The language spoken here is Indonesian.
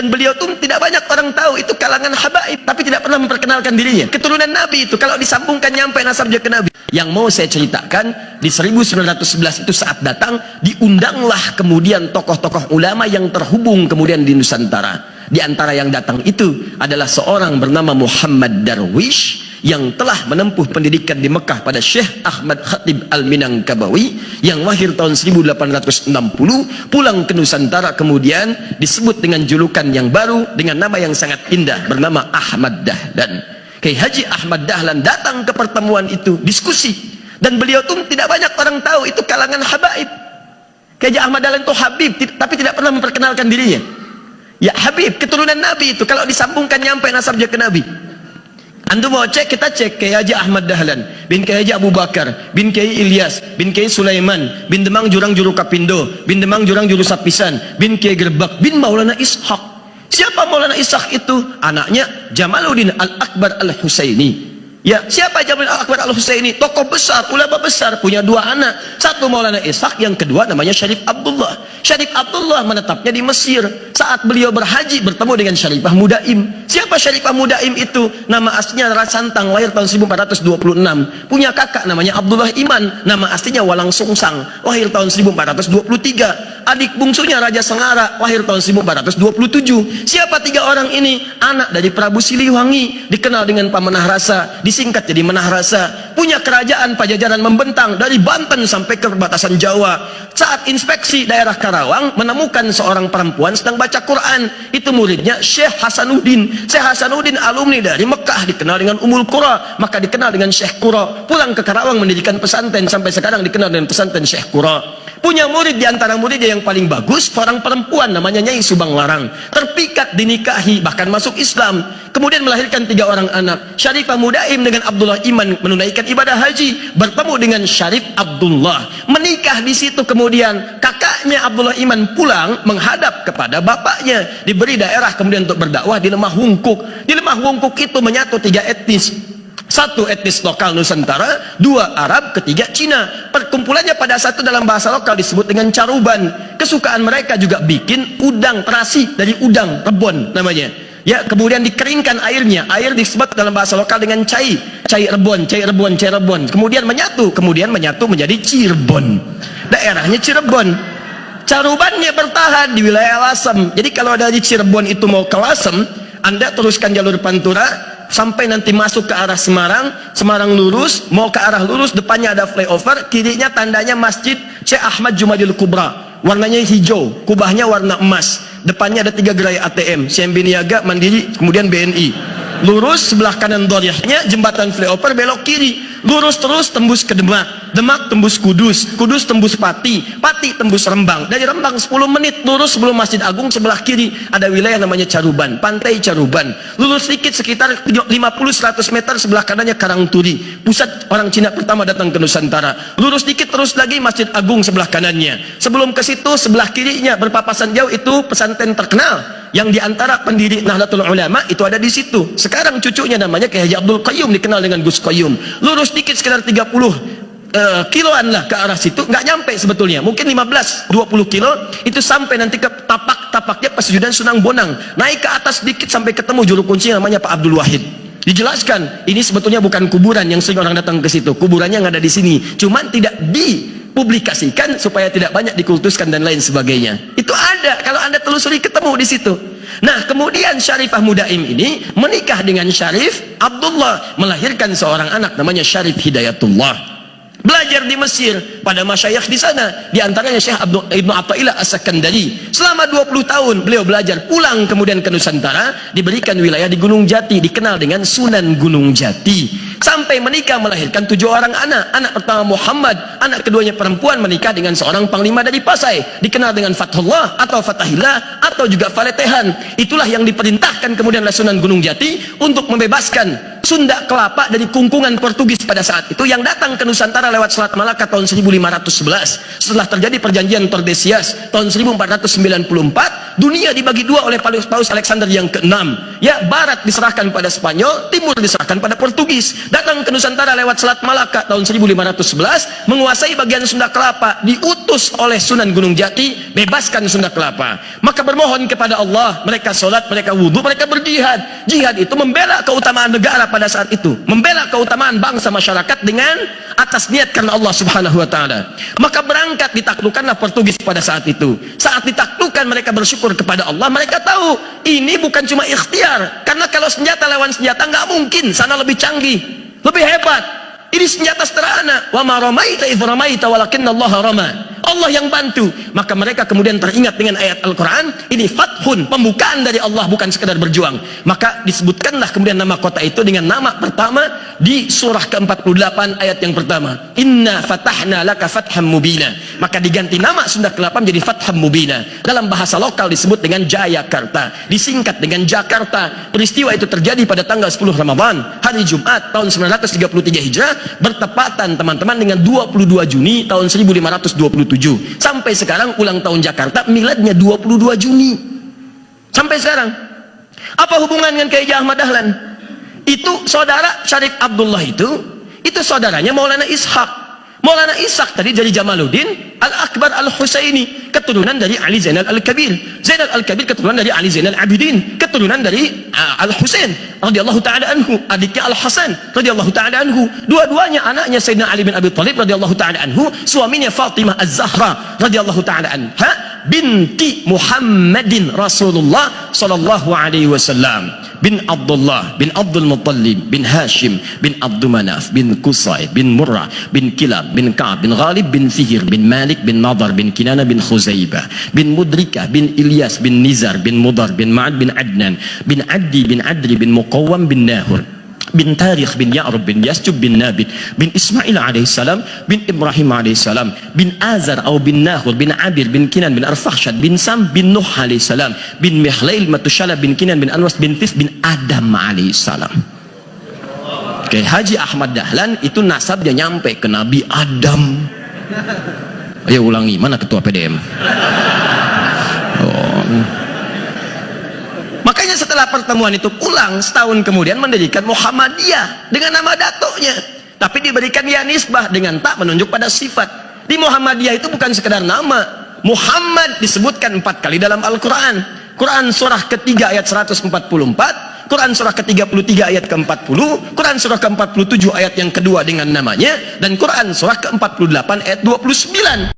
Dan beliau tuh tidak banyak orang tahu, itu kalangan habaib, tapi tidak pernah memperkenalkan dirinya. Keturunan Nabi itu, kalau disambungkan nyampe nasabnya ke Nabi. Yang mau saya ceritakan, di 1911 itu saat datang, diundanglah kemudian tokoh-tokoh ulama yang terhubung kemudian di Nusantara. Di antara yang datang itu adalah seorang bernama Muhammad Darwish yang telah menempuh pendidikan di Mekah pada Syekh Ahmad Khatib Al-Minangkabawi yang lahir tahun 1860, pulang ke Nusantara kemudian disebut dengan julukan yang baru dengan nama yang sangat indah bernama Ahmad Dahlan. Kiai Haji Ahmad Dahlan datang ke pertemuan itu, diskusi, dan beliau tuh tidak banyak orang tahu, itu kalangan habaib. Kiai Haji Ahmad Dahlan itu habib, tapi tidak pernah memperkenalkan dirinya. Ya Habib, keturunan Nabi itu, kalau disambungkan nyampe nasabnya ke Nabi. Antum mau cek, kita cek Kiai Haji Ahmad Dahlan bin Kiai Haji Abu Bakar bin Kiai Ilyas bin Kiai Sulaiman bin Demang Jurang Juru Kapindo bin Demang Jurang Juru Sapisan bin Kiai Gerbak bin Maulana Ishaq. Siapa Maulana Ishaq itu? Anaknya Jamaluddin Al-Akbar Al-Husaini. Ya, siapa Jamaluddin Al-Akbar Al-Husaini? Tokoh besar, ulama besar, punya dua anak. Satu Maulana Ishaq, yang kedua namanya Syarif Abdullah. Syarif Abdullah menetapnya di Mesir. Saat beliau berhaji bertemu dengan Syarifah Mudaim. Siapa Syarifah Mudaim itu? Nama aslinya Rara Santang, lahir tahun 1426. Punya kakak namanya Abdullah Iman, nama aslinya Walang Sungsang, lahir tahun 1423. Adik bungsunya Raja Sengara, lahir tahun 1427. Siapa tiga orang ini? Anak dari Prabu Siliwangi, dikenal dengan Pamanah Rasa, disingkat jadi Menah Rasa. Punya kerajaan Pajajaran membentang dari Banten sampai ke perbatasan Jawa. Saat inspeksi daerah Karawang, menemukan seorang perempuan sedang baca Quran. Itu muridnya Syekh Hasanuddin. Syekh Hasanuddin alumni dari Mekah, dikenal dengan Ummul Qura, maka dikenal dengan Syekh Qura. Pulang ke Karawang mendirikan pesantren, sampai sekarang dikenal dengan pesantren Syekh Qura. Punya murid, di antara muridnya yang paling bagus seorang perempuan namanya Nyai Subang Larang, terpikat dinikahi bahkan masuk Islam, kemudian melahirkan tiga orang anak. Syarifah Mudaim dengan Abdullah Iman menunaikan ibadah haji, bertemu dengan Syarif Abdullah, menikah di situ. Kemudian kakaknya Abdullah Iman pulang menghadap kepada bapaknya, diberi daerah kemudian untuk berdakwah di Lemah Wungkuk. Di Lemah Wungkuk itu menyatu tiga etnis. Satu etnis lokal Nusantara, dua Arab, ketiga Cina. Perkumpulannya pada satu dalam bahasa lokal disebut dengan caruban. Kesukaan mereka juga bikin udang terasi dari udang rebon namanya. Ya, kemudian dikeringkan airnya. Air disebut dalam bahasa lokal dengan cai rebon, cai rebon, cai rebon. Kemudian menyatu menjadi Cirebon. Daerahnya Cirebon. Carubannya bertahan di wilayah Lasem. Jadi kalau dari Cirebon itu mau ke Lasem, Anda teruskan jalur Pantura sampai nanti masuk ke arah Semarang. Semarang lurus, mau ke arah lurus, depannya ada flyover, kirinya tandanya Masjid Syekh Ahmad Jumadil Kubra, warnanya hijau, kubahnya warna emas, depannya ada 3 gerai ATM, CMB Niaga, Mandiri, kemudian BNI. Lurus, sebelah kanan doriahnya jembatan flyover, belok kiri, lurus terus tembus ke Demak, Demak tembus Kudus, Kudus tembus Pati, Pati tembus Rembang. Dari Rembang 10 menit lurus sebelum Masjid Agung, sebelah kiri ada wilayah namanya Caruban, Pantai Caruban. Lurus sedikit sekitar 50-100 meter, sebelah kanannya Karangturi, pusat orang Cina pertama datang ke Nusantara. Lurus sedikit terus lagi Masjid Agung sebelah kanannya. Sebelum ke situ sebelah kirinya berpapasan jauh itu pesantren terkenal yang diantara pendiri Nahdlatul Ulama itu ada di situ. Sekarang cucunya namanya Kiai Haji Abdul Qayyum, dikenal dengan Gus Qayyum. Lurus dikit sekitar 30 kiloan lah ke arah situ, nggak nyampe sebetulnya, mungkin 15-20 kilo, itu sampai nanti ke tapaknya Pesujudan Sunang Bonang. Naik ke atas dikit sampai ketemu juru kunci namanya Pak Abdul Wahid. Dijelaskan ini sebetulnya bukan kuburan yang sering orang datang ke situ, kuburannya nggak ada di sini, cuman tidak dipublikasikan supaya tidak banyak dikultuskan dan lain sebagainya. Itu ada, kalau Anda telusuri ketemu di situ. Nah, kemudian Syarifah Mudaim ini menikah dengan Syarif Abdullah, melahirkan seorang anak namanya Syarif Hidayatullah. Belajar di Mesir pada masyayikh di sana, di antaranya Syekh Ibnu Athaillah As-Sakandari. Selama 20 tahun beliau belajar, pulang kemudian ke Nusantara, diberikan wilayah di Gunung Jati, dikenal dengan Sunan Gunung Jati. Sampai menikah melahirkan 7 orang anak. Anak pertama Muhammad, anak keduanya perempuan, menikah dengan seorang panglima dari Pasai, dikenal dengan Fathullah atau Fatahillah atau juga Faletehan. Itulah yang diperintahkan kemudian oleh Sunan Gunung Jati untuk membebaskan Sunda Kelapa dari kungkungan Portugis pada saat itu yang datang ke Nusantara lewat Selat Malaka tahun 1511. Setelah terjadi perjanjian Tordesillas tahun 1494, dunia dibagi dua oleh Paus Alexander yang ke-6. Ya, barat diserahkan pada Spanyol, timur diserahkan pada Portugis. Datang ke Nusantara lewat Selat Malaka tahun 1511, menguasai bagian Sunda Kelapa, diutus oleh Sunan Gunung Jati, bebaskan Sunda Kelapa. Maka bermohon kepada Allah, mereka sholat, mereka wudhu, mereka berjihad. Jihad itu membela keutamaan negara pada saat itu, membela keutamaan bangsa masyarakat dengan atas niat karena Allah Subhanahu wa taala. Maka berangkat, ditaklukkanlah Portugis pada saat itu. Saat ditaklukkan, mereka bersyukur kepada Allah. Mereka tahu ini bukan cuma ikhtiar, karena kalau senjata lawan senjata nggak mungkin, sana lebih canggih, lebih hebat. Ini senjata sederhana. Wa ma ramaita idz ramaita walakinnallaha rama. Allah yang bantu. Maka mereka kemudian teringat dengan ayat Al-Quran, ini fathun, pembukaan dari Allah, bukan sekedar berjuang. Maka disebutkanlah kemudian nama kota itu dengan nama pertama di surah ke-48 ayat yang pertama, inna fatahna laka fatham mubina. Maka diganti nama Sunda Kelapa menjadi Fatham Mubina. Dalam bahasa lokal disebut dengan Jayakarta, disingkat dengan Jakarta. Peristiwa itu terjadi pada tanggal 10 Ramadan, hari Jumat tahun 933 Hijrah, bertepatan teman-teman dengan 22 Juni tahun 1527. Sampai sekarang ulang tahun Jakarta miladnya 22 Juni. Sampai sekarang. Apa hubungan dengan Kiai Ahmad Dahlan? Itu saudara Syarif Abdullah itu saudaranya Maulana Ishaq. Maulana Ishaq tadi dari Jamaluddin Al-Akbar Al-Husaini, keturunan dari Ali Zainal Al-Kabir. Zainal Al-Kabir keturunan dari Ali Zainal Abidin, keturunan dari Al-Husain radhiyallahu taala anhu, adiknya Al-Hasan radhiyallahu taala anhu. Dua-duanya anaknya Sayyidina Ali bin Abi Thalib radhiyallahu taala anhu, suaminya Fatimah Az-Zahra radhiyallahu taala anha, binti Muhammadin Rasulullah sallallahu alaihi wasallam, bin Abdullah bin Abdul Muttalib bin Hashim bin Abdul Manaf bin Qusay bin Murrah bin Kilab bin Ka'ab bin Ghalib bin Fihr bin Malik bin Nadar bin Kinana bin Khuzaibah bin Mudrikah bin Ilyas bin Nizar bin Mudar bin Ma'ad bin Adnan bin Addi bin Adri bin Muqawwam bin Nahur bin Tarikh bin Ya'rub bin Yasjub bin Nabit bin Ismail alaihissalam bin Ibrahim alaihissalam bin Azar atau bin Nahur bin Abir bin Kinan bin Arfakhshad bin Sam bin Nuh alaihissalam bin Mihlail Matushala bin Kinan bin Anwas bin Tif bin Adam alaihissalam. Oke, Haji Ahmad Dahlan itu nasabnya nyampe ke Nabi Adam. Ayo ulangi, mana ketua PDM? Makanya setelah pertemuan itu pulang, setahun kemudian mendirikan Muhammadiyah dengan nama datuknya, tapi diberikan ya nisbah dengan tak menunjuk pada sifat. Di Muhammadiyah itu bukan sekedar nama. Muhammad disebutkan 4 kali dalam Al-Quran. Quran surah ketiga ayat 144, Quran surah ke-33 ayat ke-40, Quran surah ke-47 ayat yang kedua dengan namanya, dan Quran surah ke-48 ayat 29.